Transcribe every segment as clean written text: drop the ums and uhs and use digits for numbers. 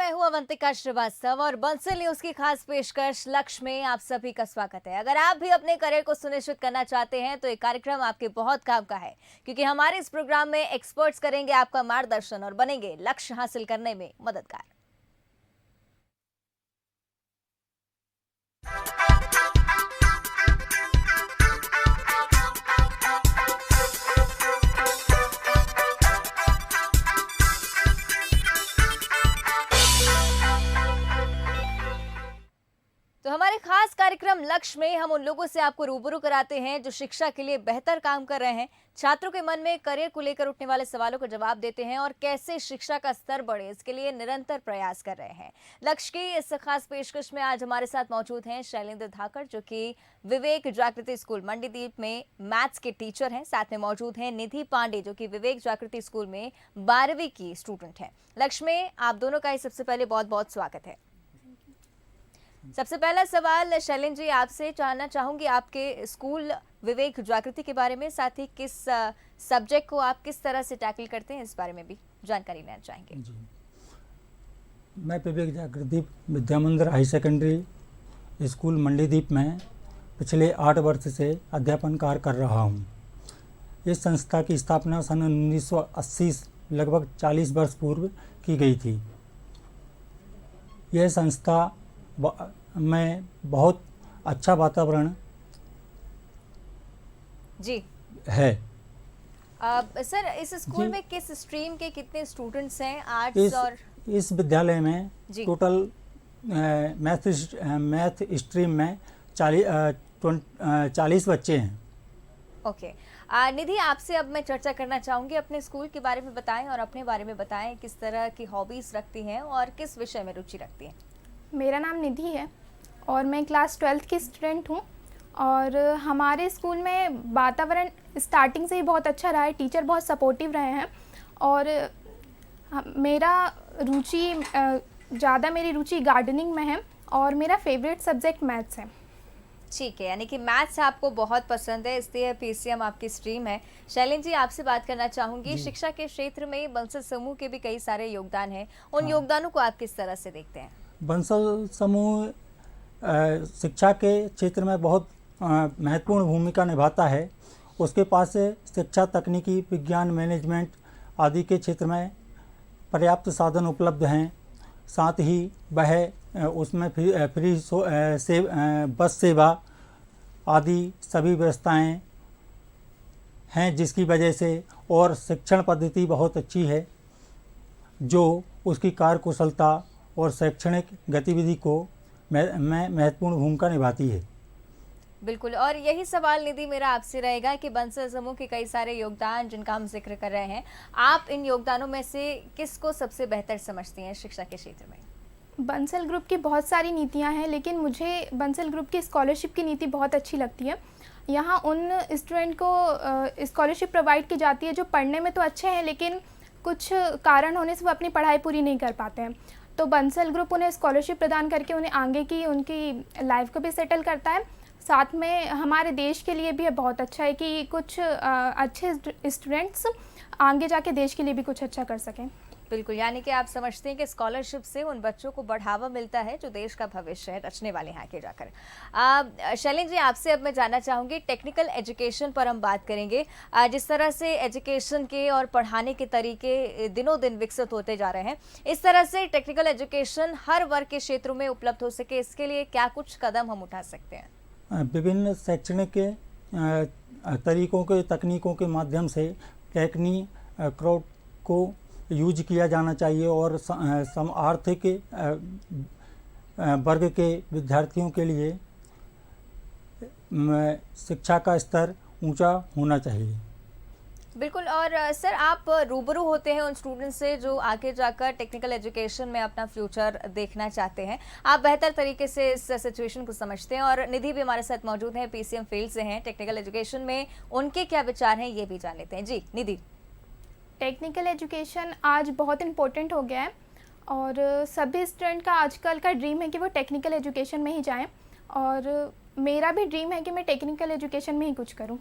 मैं हूं अवंतिका श्रीवास्तव और बंसल न्यूज की खास पेशकश लक्ष्य में आप सभी का स्वागत है। अगर आप भी अपने करियर को सुनिश्चित करना चाहते हैं तो ये कार्यक्रम आपके बहुत काम का है, क्योंकि हमारे इस प्रोग्राम में एक्सपर्ट्स करेंगे आपका मार्गदर्शन और बनेंगे लक्ष्य हासिल करने में मददगार। तो हमारे खास कार्यक्रम लक्ष्य में हम उन लोगों से आपको रूबरू कराते हैं जो शिक्षा के लिए बेहतर काम कर रहे हैं, छात्रों के मन में करियर को लेकर उठने वाले सवालों का जवाब देते हैं और कैसे शिक्षा का स्तर बढ़े इसके लिए निरंतर प्रयास कर रहे हैं। लक्ष्य की इस खास पेशकश में आज हमारे साथ मौजूद हैं शैलेंद्र धाकड़, जो कि विवेक जागृति स्कूल मंडीदीप में मैथ्स के टीचर हैं। साथ में मौजूद हैं निधि पांडे, जो कि विवेक जागृति स्कूल में 12वीं की स्टूडेंट है। लक्ष्य में आप दोनों का ही सबसे पहले बहुत बहुत स्वागत है। सबसे पहला सवाल शैलेंद्र जी आपसे जानना चाहूंगी आपके स्कूल विवेक जागृति के बारे में, साथ ही किस सब्जेक्ट को आप किस तरह से टैकल करते हैं इस बारे में भी जानकारी लेना चाहेंगे। जी, मैं विवेक जागृति विद्या मंदिर हाई सेकेंडरी स्कूल मंडीदीप में पिछले 8 वर्ष से अध्यापन कार्य कर रहा हूं। इस संस्था की स्थापना सन 1980 लगभग 40 वर्ष पूर्व की गई थी। यह संस्था में बहुत अच्छा वातावरण जी है। सर, इस स्कूल में किस स्ट्रीम के कितने स्टूडेंट्स हैं? आर्ट्स और इस विद्यालय में जी। टोटल मैथ स्ट्रीम में 40 बच्चे हैं। ओके। निधि, आपसे अब मैं चर्चा करना चाहूंगी। अपने स्कूल के बारे में बताएं और अपने बारे में बताएं, किस तरह की हॉबीज रखती हैं और किस विषय में रुचि रखती हैं। मेरा नाम निधि है और मैं क्लास 12th की स्टूडेंट हूँ। और हमारे स्कूल में वातावरण स्टार्टिंग से ही बहुत अच्छा रहा है, टीचर बहुत सपोर्टिव रहे हैं और मेरी रुचि गार्डनिंग में है और मेरा फेवरेट सब्जेक्ट मैथ्स है। ठीक है, यानी कि मैथ्स आपको बहुत पसंद है, इसलिए पीसीएम आपकी स्ट्रीम है। शैलेंद्र जी, आपसे बात करना चाहूंगी। शिक्षा के क्षेत्र में बंसल समूह के भी कई सारे योगदान हैं, उन योगदानों को आप किस तरह से देखते हैं? बंसल समूह शिक्षा के क्षेत्र में बहुत महत्वपूर्ण भूमिका निभाता है। उसके पास शिक्षा, तकनीकी, विज्ञान, मैनेजमेंट आदि के क्षेत्र में पर्याप्त साधन उपलब्ध हैं। साथ ही वह उसमें फ्री बस सेवा आदि सभी व्यवस्थाएं हैं, जिसकी वजह से और शिक्षण पद्धति बहुत अच्छी है, जो उसकी कार्यकुशलता और शैक्षणिक गतिविधि को में महत्वपूर्ण भूमिका निभाती है। बिल्कुल, और यही सवाल निधि मेरा आपसे रहेगा कि बंसल समूह के कई सारे योगदान जिनका हम जिक्र कर रहे हैं, आप इन योगदानों में से किसको सबसे बेहतर समझती हैं शिक्षा के क्षेत्र में? बंसल ग्रुप की बहुत सारी नीतियां हैं, लेकिन मुझे बंसल ग्रुप की स्कॉलरशिप की नीति बहुत अच्छी लगती है। यहाँ उन स्टूडेंट को स्कॉलरशिप प्रोवाइड की जाती है जो पढ़ने में तो अच्छे हैं, लेकिन कुछ कारण होने से वो अपनी पढ़ाई पूरी नहीं कर पाते हैं। तो बंसल ग्रुप उन्हें स्कॉलरशिप प्रदान करके उन्हें आगे की उनकी लाइफ को भी सेटल करता है। साथ में हमारे देश के लिए भी बहुत अच्छा है कि कुछ अच्छे स्टूडेंट्स आगे जाके देश के लिए भी कुछ अच्छा कर सकें। बिल्कुल, यानी कि आप समझते हैं कि स्कॉलरशिप से उन बच्चों को बढ़ावा मिलता है जो देश का भविष्य है, रचने वाले हैं आगे जाकर। शैलेंद्र जी, आपसे अब मैं जानना चाहूँगी टेक्निकल एजुकेशन पर हम बात करेंगे। जिस तरह से एजुकेशन के और पढ़ाने के तरीके दिनों दिन विकसित होते जा रहे हैं, इस तरह से टेक्निकल एजुकेशन हर वर्ग के क्षेत्रों में उपलब्ध हो सके, इसके लिए क्या कुछ कदम हम उठा सकते हैं? विभिन्न शैक्षणिक तरीकों के तकनीकों के माध्यम से क्राउड को यूज किया जाना चाहिए और आर्थिक वर्ग के विद्यार्थियों के लिए शिक्षा का स्तर ऊंचा होना चाहिए। बिल्कुल, और सर, आप रूबरू होते हैं उन स्टूडेंट्स से जो आगे जाकर टेक्निकल एजुकेशन में अपना फ्यूचर देखना चाहते हैं, आप बेहतर तरीके से इस सिचुएशन को समझते हैं। और निधि भी हमारे साथ मौजूद हैं, पीसीएम फील्ड से हैं, टेक्निकल एजुकेशन में उनके क्या विचार हैं ये भी जान लेते हैं। जी निधि। टेक्निकल एजुकेशन आज बहुत इम्पोर्टेंट हो गया है और सभी स्टूडेंट का आजकल का ड्रीम है कि वो टेक्निकल एजुकेशन में ही जाएं, और मेरा भी ड्रीम है कि मैं टेक्निकल एजुकेशन में ही कुछ करूं।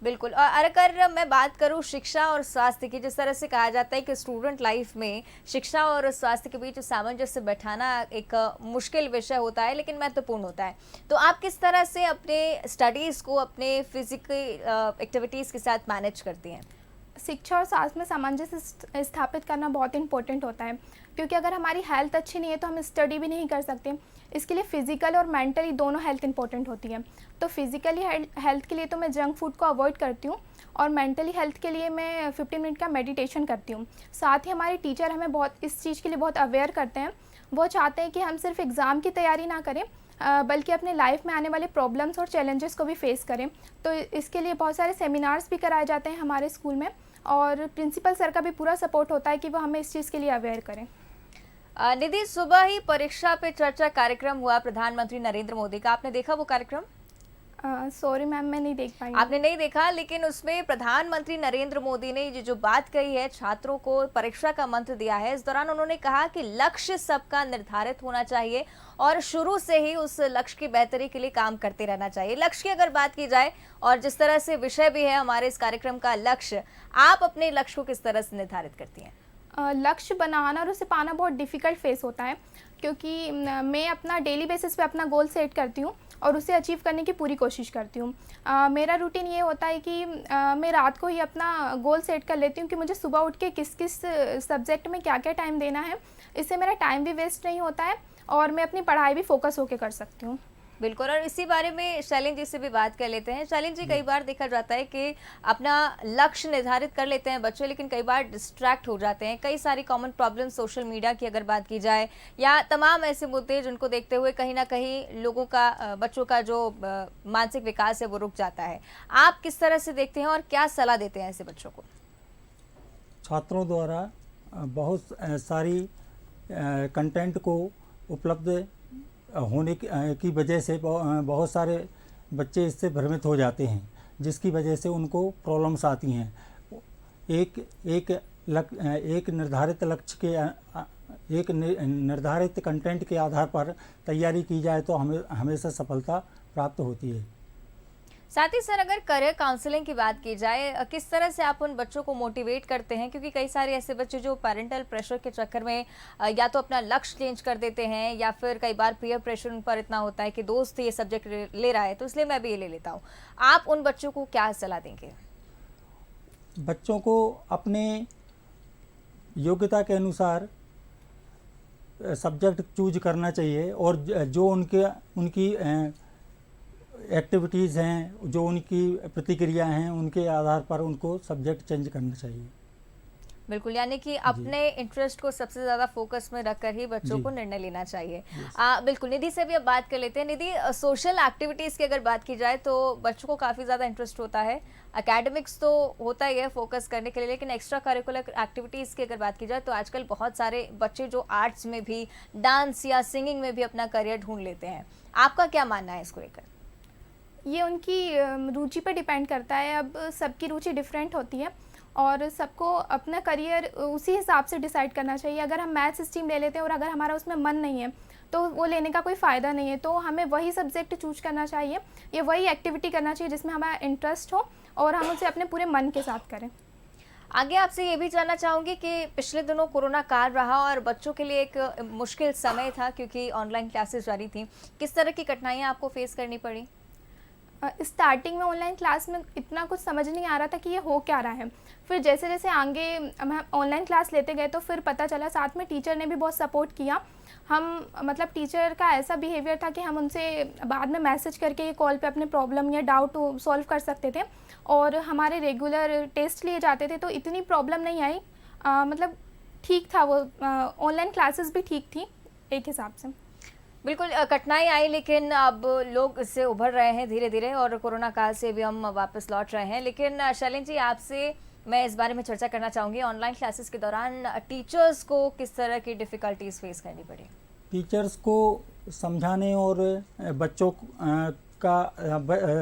बिल्कुल। और अगर मैं बात करूँ शिक्षा और स्वास्थ्य की, जिस तरह से कहा जाता है कि स्टूडेंट लाइफ में शिक्षा और स्वास्थ्य के बीच सामंजस्य बैठाना एक मुश्किल विषय होता है लेकिन महत्वपूर्ण होता है। तो आप किस तरह से अपने स्टडीज़ को अपने फिजिकल एक्टिविटीज़ के साथ मैनेज करती हैं? शिक्षा और स्वास्थ्य में सामंजस्य स्थापित करना बहुत इंपॉर्टेंट होता है, क्योंकि अगर हमारी हेल्थ अच्छी नहीं है तो हम स्टडी भी नहीं कर सकते। इसके लिए फिजिकल और मेंटली दोनों हेल्थ इंपॉर्टेंट होती है। तो फिजिकली हेल्थ के लिए तो मैं जंक फूड को अवॉइड करती हूँ, और मेंटली हेल्थ के लिए मैं 15 मिनट का मेडिटेशन करती हूँ। साथ ही हमारे टीचर हमें बहुत इस चीज़ के लिए बहुत अवेयर करते हैं। वो चाहते हैं कि हम सिर्फ एग्ज़ाम की तैयारी ना करें, बल्कि अपने लाइफ में आने वाले प्रॉब्लम्स और चैलेंजेस को भी फेस करें। तो इसके लिए बहुत सारे सेमिनार्स भी कराए जाते हैं हमारे स्कूल में, और प्रिंसिपल सर का भी पूरा सपोर्ट होता है कि वो हमें इस चीज़ के लिए अवेयर करें। निधि, सुबह ही परीक्षा पे चर्चा कार्यक्रम हुआ प्रधानमंत्री नरेंद्र मोदी का, आपने देखा वो कार्यक्रम? सॉरी मैम, मैं नहीं देख पाई। आपने नहीं देखा, लेकिन उसमें प्रधानमंत्री नरेंद्र मोदी ने ये जो बात कही है, छात्रों को परीक्षा का मंत्र दिया है। इस दौरान उन्होंने कहा कि लक्ष्य सबका निर्धारित होना चाहिए और शुरू से ही उस लक्ष्य की बेहतरी के लिए काम करते रहना चाहिए। लक्ष्य की अगर बात की जाए, और जिस तरह से विषय भी है हमारे इस कार्यक्रम का लक्ष्य, आप अपने लक्ष्य को किस तरह से निर्धारित करती हैं? लक्ष्य बनाना और उसे पाना बहुत डिफ़िकल्ट फेस होता है, क्योंकि मैं अपना डेली बेसिस पे अपना गोल सेट करती हूँ और उसे अचीव करने की पूरी कोशिश करती हूँ। मेरा रूटीन ये होता है कि मैं रात को ही अपना गोल सेट कर लेती हूँ कि मुझे सुबह उठ के किस किस सब्जेक्ट में क्या क्या टाइम देना है। इससे मेरा टाइम भी वेस्ट नहीं होता है और मैं अपनी पढ़ाई भी फोकस होकर कर सकती हूँ। बिल्कुल। और इसी बारे में शैलेंद्र जी से भी बात कर लेते हैं। शैलेंद्र जी, कई बार देखा जाता है कि अपना लक्ष्य निर्धारित कर लेते हैं बच्चे, लेकिन कई बार डिस्ट्रैक्ट हो जाते हैं। कई सारी कॉमन प्रॉब्लम सोशल मीडिया की अगर बात की जाए, या तमाम ऐसे मुद्दे जिनको देखते हुए कहीं ना कहीं लोगों का, बच्चों का जो मानसिक विकास है वो रुक जाता है। आप किस तरह से देखते हैं और क्या सलाह देते हैं ऐसे बच्चों को? छात्रों द्वारा बहुत सारी कंटेंट को उपलब्ध होने की वजह से बहुत सारे बच्चे इससे भ्रमित हो जाते हैं, जिसकी वजह से उनको प्रॉब्लम्स आती हैं। एक निर्धारित लक्ष्य के एक निर्धारित कंटेंट के आधार पर तैयारी की जाए तो हमें हमेशा सफलता प्राप्त होती है। साथ ही सर, अगर करियर काउंसलिंग की बात की जाए, किस तरह से आप उन बच्चों को मोटिवेट करते हैं? क्योंकि कई सारे ऐसे बच्चे जो पेरेंटल प्रेशर के चक्कर में या तो अपना लक्ष्य चेंज कर देते हैं, या फिर कई बार पीयर प्रेशर उन पर इतना होता है कि दोस्त ये सब्जेक्ट ले रहा है तो इसलिए मैं भी ये ले लेता हूँ। आप उन बच्चों को क्या सलाह देंगे? बच्चों को अपने योग्यता के अनुसार सब्जेक्ट चूज करना चाहिए, और जो उनकी एक्टिविटीज़ हैं, जो उनकी प्रतिक्रिया हैं, उनके आधार पर उनको सब्जेक्ट चेंज करना चाहिए। बिल्कुल, यानी कि अपने इंटरेस्ट को सबसे ज़्यादा फोकस में रखकर ही बच्चों को निर्णय लेना चाहिए। बिल्कुल। निधि से भी अब बात कर लेते हैं। निधि, सोशल एक्टिविटीज़ की अगर बात की जाए तो बच्चों को काफ़ी ज़्यादा इंटरेस्ट होता है। एकेडमिक्स तो होता ही है फोकस करने के लिए, लेकिन एक्स्ट्रा करिकुलर एक्टिविटीज़ की अगर बात की जाए तो आजकल बहुत सारे बच्चे जो आर्ट्स में भी, डांस या सिंगिंग में भी अपना करियर ढूंढ लेते हैं। आपका क्या मानना है इसको लेकर? ये उनकी रुचि पर डिपेंड करता है। अब सबकी रुचि डिफरेंट होती है और सबको अपना करियर उसी हिसाब से डिसाइड करना चाहिए। अगर हम मैथ्स स्ट्रीम ले लेते हैं और अगर हमारा उसमें मन नहीं है तो वो लेने का कोई फ़ायदा नहीं है। तो हमें वही सब्जेक्ट चूज करना चाहिए या वही एक्टिविटी करना चाहिए जिसमें हमारा इंटरेस्ट हो और हम उसे अपने पूरे मन के साथ करें। आगे आपसे ये भी जानना चाहूँगी कि पिछले दिनों कोरोना काल रहा और बच्चों के लिए एक मुश्किल समय था, क्योंकि ऑनलाइन क्लासेस जारी थी। किस तरह की कठिनाइयाँ आपको फेस करनी पड़ी? स्टार्टिंग में ऑनलाइन क्लास में इतना कुछ समझ नहीं आ रहा था कि ये हो क्या रहा है। फिर जैसे जैसे आगे हम ऑनलाइन क्लास लेते गए तो फिर पता चला, साथ में टीचर ने भी बहुत सपोर्ट किया। हम मतलब टीचर का ऐसा बिहेवियर था कि हम उनसे बाद में मैसेज करके कॉल पे अपने प्रॉब्लम या डाउट सॉल्व कर सकते थे, और हमारे रेगुलर टेस्ट लिए जाते थे तो इतनी प्रॉब्लम नहीं आई। मतलब ठीक था वो, ऑनलाइन क्लासेस भी ठीक थी एक हिसाब से। बिल्कुल, कठिनाई आई, लेकिन अब लोग इससे उभर रहे हैं धीरे धीरे और कोरोना काल से भी हम वापस लौट रहे हैं। लेकिन शैलेंद्र जी, आपसे मैं इस बारे में चर्चा करना चाहूँगी, ऑनलाइन क्लासेस के दौरान टीचर्स को किस तरह की डिफ़िकल्टीज फेस करनी पड़ी? टीचर्स को समझाने और बच्चों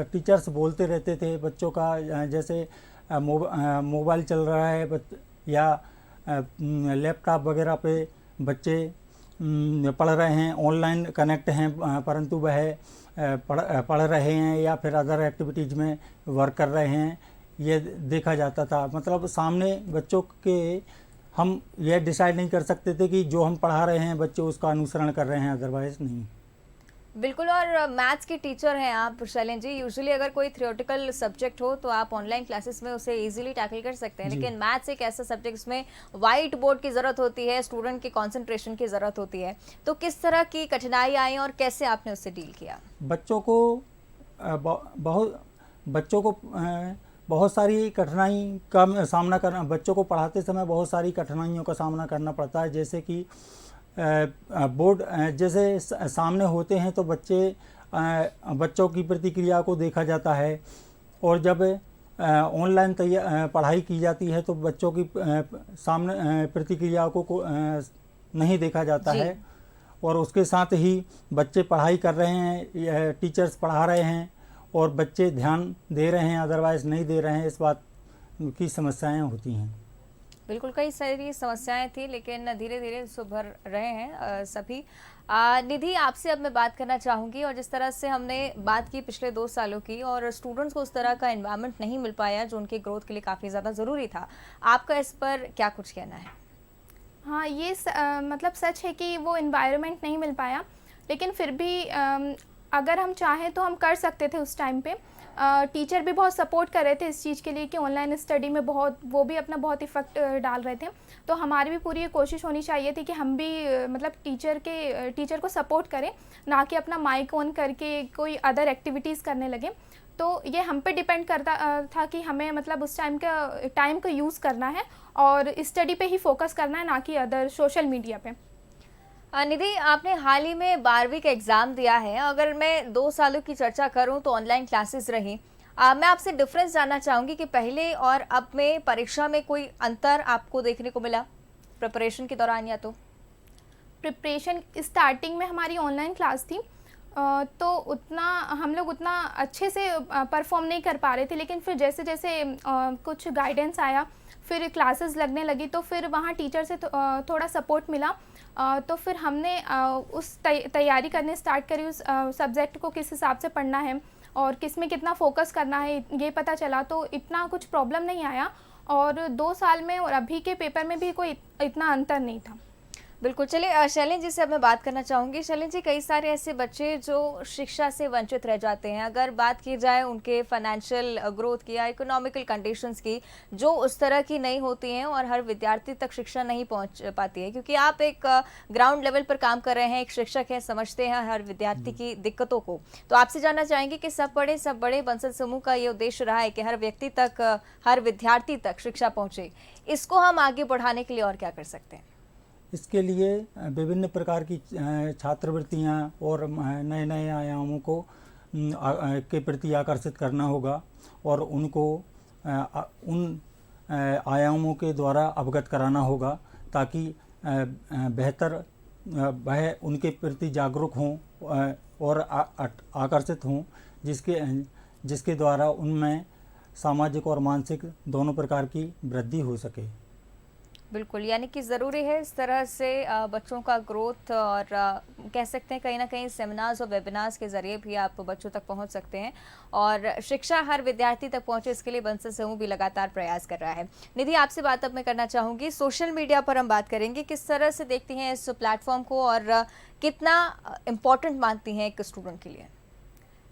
टीचर्स बोलते रहते थे बच्चों का, जैसे मोबाइल चल रहा है या लैपटॉप वगैरह पे बच्चे पढ़ रहे हैं, ऑनलाइन कनेक्ट हैं, परंतु वह पढ़ रहे हैं या फिर अदर एक्टिविटीज़ में वर्क कर रहे हैं, ये देखा जाता था। मतलब सामने बच्चों के हम यह डिसाइड नहीं कर सकते थे कि जो हम पढ़ा रहे हैं बच्चे उसका अनुसरण कर रहे हैं, अदरवाइज नहीं। बिल्कुल। और मैथ्स की टीचर हैं आप शैलेंद्र जी, यूजुअली अगर कोई थ्योरेटिकल सब्जेक्ट हो तो आप ऑनलाइन क्लासेस में उसे इजीली टैकल कर सकते हैं, लेकिन मैथ्स एक ऐसा सब्जेक्ट जिसमें वाइट बोर्ड की ज़रूरत होती है, स्टूडेंट की कंसंट्रेशन की ज़रूरत होती है, तो किस तरह की कठिनाई आई और कैसे आपने उससे डील किया? बच्चों को बहुत सारी कठिनाई का सामना करना, बच्चों को पढ़ाते समय बहुत सारी कठिनाइयों का सामना करना पड़ता है। जैसे कि बोर्ड जैसे सामने होते हैं तो बच्चों की प्रतिक्रिया को देखा जाता है, और जब ऑनलाइन पढ़ाई की जाती है तो बच्चों की सामने प्रतिक्रिया को नहीं देखा जाता है, और उसके साथ ही बच्चे पढ़ाई कर रहे हैं, टीचर्स पढ़ा रहे हैं और बच्चे ध्यान दे रहे हैं, अदरवाइज़ नहीं दे रहे हैं, इस बात की समस्याएं होती हैं। बिल्कुल, कई सारी समस्याएं थी, लेकिन धीरे धीरे सुधर रहे हैं सभी। निधि, आपसे अब मैं बात करना चाहूँगी, और जिस तरह से हमने बात की पिछले 2 सालों की, और स्टूडेंट्स को उस तरह का एनवायरनमेंट नहीं मिल पाया जो उनके ग्रोथ के लिए काफ़ी ज़्यादा ज़रूरी था, आपका इस पर क्या कुछ कहना है? हाँ, ये मतलब सच है कि वो एनवायरनमेंट नहीं मिल पाया, लेकिन फिर भी अगर हम चाहें तो हम कर सकते थे उस टाइम पे। टीचर भी बहुत सपोर्ट कर रहे थे इस चीज़ के लिए कि ऑनलाइन स्टडी में वो भी अपना बहुत इफ़ेक्ट डाल रहे थे। तो हमारी भी पूरी कोशिश होनी चाहिए थी कि हम भी मतलब टीचर को सपोर्ट करें, ना कि अपना माइक ऑन करके कोई अदर एक्टिविटीज़ करने लगे। तो ये हम पे डिपेंड करता था कि हमें मतलब उस टाइम का यूज़ करना है और स्टडी पे ही फोकस करना है, ना कि अदर सोशल मीडिया पे। निधि, आपने हाल ही में 12वीं का एग्ज़ाम दिया है। अगर मैं 2 सालों की चर्चा करूं तो ऑनलाइन क्लासेस रही। मैं आपसे डिफरेंस जानना चाहूँगी कि पहले और अब में परीक्षा में कोई अंतर आपको देखने को मिला प्रिपरेशन के दौरान? या तो प्रिपरेशन स्टार्टिंग में हमारी ऑनलाइन क्लास थी, तो हम लोग उतना अच्छे से परफॉर्म नहीं कर पा रहे थे, लेकिन फिर जैसे जैसे कुछ गाइडेंस आया, फिर क्लासेस लगने लगी, तो फिर वहाँ टीचर से थोड़ा सपोर्ट मिला। तो फिर हमने उस तैयारी करने स्टार्ट करी, उस सब्जेक्ट को किस हिसाब से पढ़ना है और किस में कितना फोकस करना है, ये पता चला। तो इतना कुछ प्रॉब्लम नहीं आया, और 2 साल में और अभी के पेपर में भी कोई इतना अंतर नहीं था। बिल्कुल। चलिए, शैलेंद्र जी से अब मैं बात करना चाहूँगी। शैलेंद्र जी, कई सारे ऐसे बच्चे जो शिक्षा से वंचित रह जाते हैं, अगर बात की जाए उनके फाइनेंशियल ग्रोथ की या इकोनॉमिकल कंडीशंस की, जो उस तरह की नहीं होती हैं और हर विद्यार्थी तक शिक्षा नहीं पहुंच पाती है, क्योंकि आप एक ग्राउंड लेवल पर काम कर रहे हैं, एक शिक्षक हैं, समझते हैं हर विद्यार्थी की दिक्कतों को। तो आपसे जानना चाहेंगे कि सब पढ़े सब बड़े बंसल समूह का ये उद्देश्य रहा है कि हर व्यक्ति तक, हर विद्यार्थी तक शिक्षा पहुँचे, इसको हम आगे बढ़ाने के लिए और क्या कर सकते हैं? इसके लिए विभिन्न प्रकार की छात्रवृत्तियाँ और नए नए आयामों को के प्रति आकर्षित करना होगा, और उनको उन आयामों के द्वारा अवगत कराना होगा, ताकि बेहतर वह उनके प्रति जागरूक हों और आकर्षित हों, जिसके द्वारा उनमें सामाजिक और मानसिक दोनों प्रकार की वृद्धि हो सके। बिल्कुल, यानी कि ज़रूरी है इस तरह से बच्चों का ग्रोथ, और कह सकते हैं कहीं ना कहीं सेमिनार्स और वेबिनार्स के ज़रिए भी आप बच्चों तक पहुंच सकते हैं, और शिक्षा हर विद्यार्थी तक पहुंचे, इसके लिए बंसल समूह भी लगातार प्रयास कर रहा है। निधि, आपसे बात अब मैं करना चाहूँगी, सोशल मीडिया पर हम बात करेंगे, किस तरह से देखती हैं इस प्लेटफॉर्म को और कितना इम्पोर्टेंट मानती हैं एक स्टूडेंट के लिए?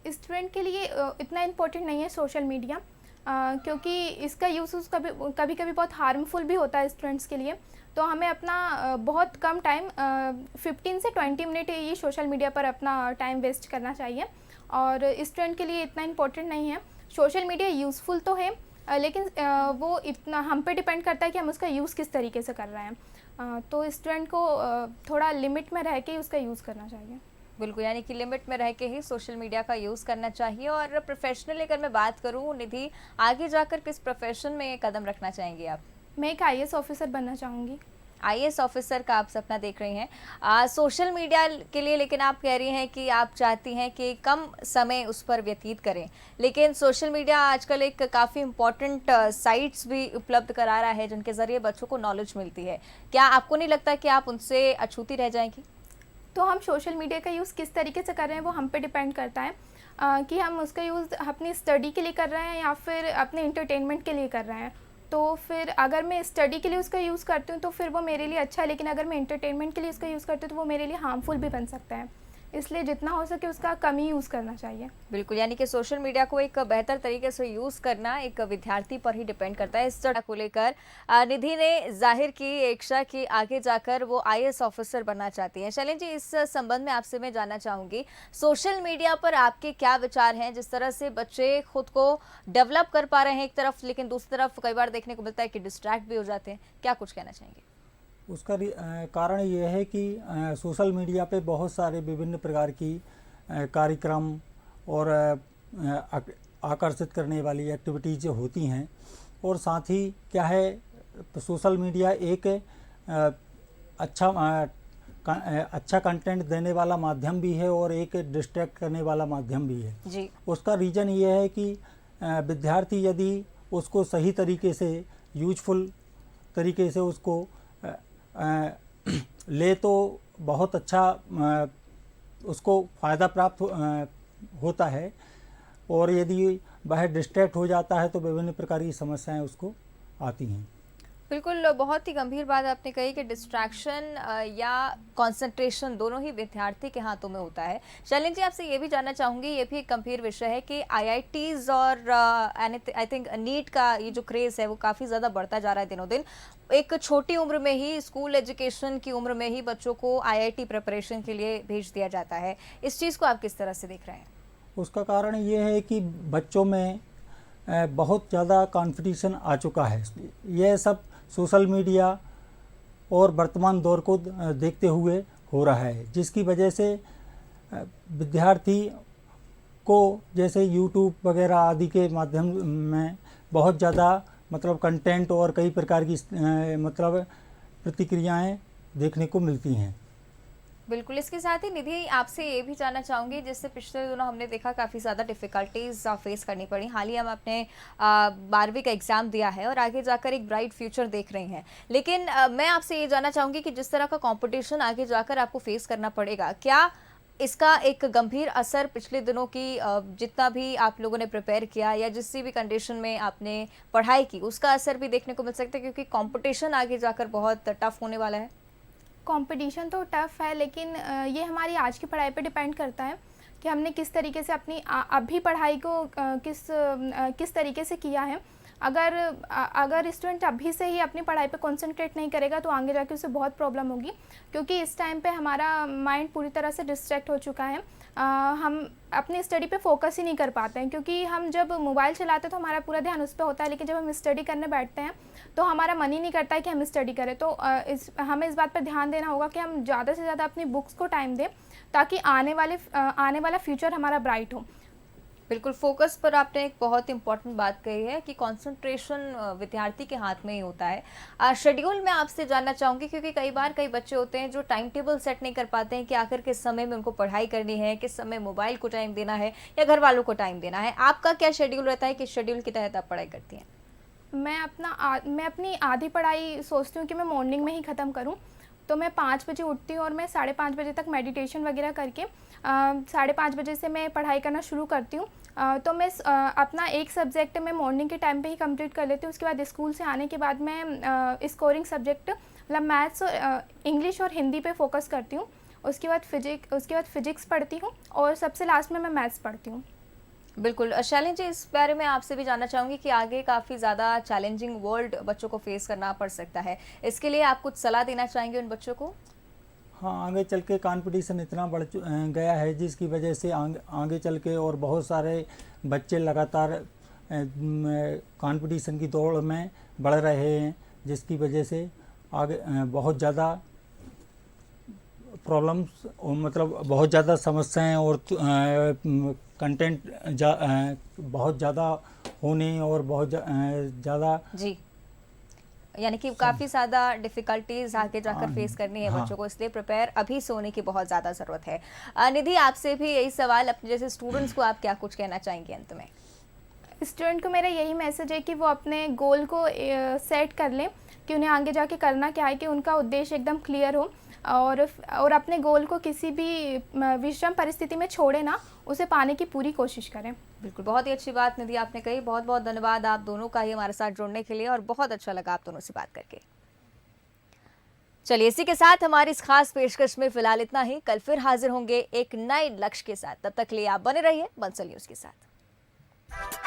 स्टूडेंट के लिए इतना इम्पोर्टेंट नहीं है सोशल मीडिया, क्योंकि इसका यूज़ कभी कभी बहुत हार्मफुल भी होता है स्टूडेंट्स के लिए। तो हमें अपना बहुत कम टाइम 15 से 20 मिनट ये सोशल मीडिया पर अपना टाइम वेस्ट करना चाहिए, और स्टूडेंट के लिए इतना इम्पोर्टेंट नहीं है। सोशल मीडिया यूज़फुल तो है, लेकिन वो इतना हम पे डिपेंड करता है कि हम उसका यूज़ किस तरीके से कर रहे हैं। तो स्टूडेंट को थोड़ा लिमिट में रह के उसका यूज़ करना चाहिए। बिल्कुल, यानी कि लिमिट में रह के ही सोशल मीडिया का यूज़ करना चाहिए। और प्रोफेशनली अगर मैं बात करूं, निधि, आगे जाकर किस प्रोफेशन में कदम रखना चाहेंगी आप? मैं एक IAS ऑफिसर बनना चाहूँगी। IAS ऑफिसर का आप सपना देख रही हैं सोशल मीडिया के लिए, लेकिन आप कह रही हैं कि आप चाहती हैं कि कम समय उस पर व्यतीत करें, लेकिन सोशल मीडिया आजकल एक काफ़ी इम्पॉर्टेंट साइट्स भी उपलब्ध करा रहा है जिनके ज़रिए बच्चों को नॉलेज मिलती है। क्या आपको नहीं लगता कि आप उनसे अछूती रह जाएंगी? तो हम सोशल मीडिया का यूज़ किस तरीके से कर रहे हैं वो हम पे डिपेंड करता है कि हम उसका यूज़ अपनी स्टडी के लिए कर रहे हैं या फिर अपने इंटरटेनमेंट के लिए कर रहे हैं। तो फिर अगर मैं स्टडी के लिए उसका यूज़ करती हूँ तो फिर वो मेरे लिए अच्छा है, लेकिन अगर मैं इंटरटेनमेंट के लिए उसका यूज़ करती हूँ तो वो मेरे लिए हार्मफुल भी बन सकता है। इसलिए जितना हो सके उसका कम ही यूज़ करना चाहिए। बिल्कुल, यानी कि सोशल मीडिया को एक बेहतर तरीके से यूज़ करना एक विद्यार्थी पर ही डिपेंड करता है। इस चर्चा को लेकर निधि ने जाहिर की इच्छा कि आगे जाकर वो आईएएस ऑफिसर बनना चाहती हैं। शैलेंद्र जी, इस संबंध में आपसे मैं जानना चाहूँगी, सोशल मीडिया पर आपके क्या विचार हैं? जिस तरह से बच्चे खुद को डेवलप कर पा रहे हैं एक तरफ, लेकिन दूसरी तरफ कई बार देखने को मिलता है कि डिस्ट्रैक्ट भी हो जाते हैं। क्या कुछ कहना चाहेंगे? उसका कारण ये है कि सोशल मीडिया पे बहुत सारे विभिन्न प्रकार की कार्यक्रम और आकर्षित करने वाली एक्टिविटीज़ होती हैं, और साथ ही क्या है, सोशल मीडिया एक अच्छा कंटेंट देने वाला माध्यम भी है और एक डिस्ट्रैक्ट करने वाला माध्यम भी है जी। उसका रीज़न ये है कि विद्यार्थी यदि उसको सही तरीके से, यूजफुल तरीके से उसको ले तो बहुत अच्छा उसको फ़ायदा प्राप्त होता है, और यदि वह डिस्ट्रैक्ट हो जाता है तो विभिन्न प्रकार की समस्याएं उसको आती हैं। बिल्कुल, बहुत ही गंभीर बात आपने कही कि डिस्ट्रैक्शन या कंसंट्रेशन दोनों ही विद्यार्थी के हाथों में होता है। शैलेंद्र जी, आपसे ये भी जानना चाहूँगी, ये भी एक गंभीर विषय है कि आईआईटीज़ और आई थिंक नीट का ये जो क्रेज़ है वो काफ़ी ज़्यादा बढ़ता जा रहा है दिनों दिन। एक छोटी उम्र में ही, स्कूल एजुकेशन की उम्र में ही बच्चों को आईआईटी प्रिपरेशन के लिए भेज दिया जाता है। इस चीज़ को आप किस तरह से देख रहे हैं? उसका कारण ये है कि बच्चों में बहुत ज़्यादा कंपटीशन आ चुका है। यह सब सोशल मीडिया और वर्तमान दौर को देखते हुए हो रहा है, जिसकी वजह से विद्यार्थी को जैसे यूट्यूब वगैरह आदि के माध्यम में बहुत ज़्यादा मतलब कंटेंट और कई प्रकार की मतलब प्रतिक्रियाएं देखने को मिलती हैं। बिल्कुल, इसके साथ ही निधि, आपसे ये भी जानना चाहूँगी, जिससे पिछले दिनों हमने देखा काफ़ी ज़्यादा डिफ़िकल्टीज़ फेस करनी पड़ी। हाल ही हम अपने 12वीं का एग्ज़ाम दिया है और आगे जाकर एक ब्राइट फ्यूचर देख रहे हैं। लेकिन मैं आपसे ये जानना चाहूँगी कि जिस तरह का कॉम्पिटिशन आगे जाकर आपको फेस करना पड़ेगा, क्या इसका एक गंभीर असर पिछले दिनों की जितना भी आप लोगों ने प्रिपेयर किया या जिस भी कंडीशन में आपने पढ़ाई की, उसका असर भी देखने को मिल सकता है? क्योंकि कॉम्पिटिशन आगे जाकर बहुत टफ होने वाला है। कंपटीशन तो टफ़ है, लेकिन ये हमारी आज की पढ़ाई पे डिपेंड करता है कि हमने किस तरीके से अपनी अभी पढ़ाई को किस तरीके से किया है। अगर स्टूडेंट अभी से ही अपनी पढ़ाई पे कंसंट्रेट नहीं करेगा तो आगे जाके उसे बहुत प्रॉब्लम होगी, क्योंकि इस टाइम पे हमारा माइंड पूरी तरह से डिस्ट्रैक्ट हो चुका है। हम अपनी स्टडी पे फोकस ही नहीं कर पाते हैं, क्योंकि हम जब मोबाइल चलाते हैं तो हमारा पूरा ध्यान उस पर होता है, लेकिन जब हम स्टडी करने बैठते हैं तो हमारा मन ही नहीं करता है कि हम स्टडी करें। तो हमें इस बात पर ध्यान देना होगा कि हम ज़्यादा से ज़्यादा अपनी बुक्स को टाइम दें, ताकि आने वाला फ्यूचर हमारा ब्राइट हो। बिल्कुल, फोकस पर आपने एक बहुत इंपॉर्टेंट बात कही है कि कंसंट्रेशन विद्यार्थी के हाथ में ही होता है। शेड्यूल में आपसे जानना चाहूँगी, क्योंकि कई बार कई बच्चे होते हैं जो टाइम टेबल सेट नहीं कर पाते हैं कि आखिर किस समय में उनको पढ़ाई करनी है, किस समय मोबाइल को टाइम देना है या घर वालों को टाइम देना है। आपका क्या शेड्यूल रहता है, किस शेड्यूल के तहत आप पढ़ाई करती हैं? मैं अपनी आधी पढ़ाई सोचती हूँ कि मैं मॉर्निंग में ही ख़त्म करूँ। तो मैं 5 बजे उठती हूँ और मैं 5:30 बजे तक मेडिटेशन वगैरह करके 5:30 बजे से मैं पढ़ाई करना शुरू करती हूँ। तो मैं अपना एक सब्जेक्ट मैं मॉर्निंग के टाइम पे ही कंप्लीट कर लेती हूँ। उसके बाद स्कूल से आने के बाद मैं स्कोरिंग सब्जेक्ट मतलब मैथ्स और इंग्लिश और हिंदी पे फोकस करती हूँ। उसके बाद फिजिक्स पढ़ती हूँ और सबसे लास्ट में मैं मैथ्स पढ़ती हूँ। बिल्कुल, शैलेंद्र जी, इस बारे में आपसे भी जानना चाहूँगी कि आगे काफ़ी ज़्यादा चैलेंजिंग वर्ल्ड बच्चों को फेस करना पड़ सकता है। इसके लिए आप कुछ सलाह देना चाहेंगे उन बच्चों को? हाँ, आगे चल के कंपटीशन इतना बढ़ गया है, जिसकी वजह से आगे चल के और बहुत सारे बच्चे लगातार कंपटीशन की दौड़ में बढ़ रहे हैं, जिसकी वजह से आगे बहुत ज़्यादा प्रॉब्लम्स मतलब बहुत ज़्यादा समस्याएं और कंटेंट बहुत ज़्यादा होने और बहुत ज़्यादा जी, यानी कि काफ़ी ज़्यादा डिफ़िकल्टीज़ आगे जाकर फेस करनी है बच्चों को, इसलिए प्रिपेयर अभी से होने की बहुत ज़्यादा ज़रूरत है। निधि, आपसे भी यही सवाल, अपने जैसे स्टूडेंट्स को आप क्या कुछ कहना चाहेंगे अंत में? स्टूडेंट को मेरा यही मैसेज है कि वो अपने गोल को सेट कर लें कि उन्हें आगे जाके करना क्या है, कि उनका उद्देश्य एकदम क्लियर हो। और अपने गोल को किसी भी विषम परिस्थिति में छोड़े ना, उसे पाने की पूरी कोशिश करें। बिल्कुल, बहुत ही अच्छी बात निधि आपने कही। बहुत बहुत धन्यवाद आप दोनों का ही हमारे साथ जुड़ने के लिए और बहुत अच्छा लगा आप दोनों से बात करके। चलिए, इसी के साथ हमारी इस खास पेशकश में फिलहाल इतना ही। कल फिर हाजिर होंगे एक नए लक्ष्य के साथ। तब तक के लिए आप बने रहिए बंसल न्यूज के साथ।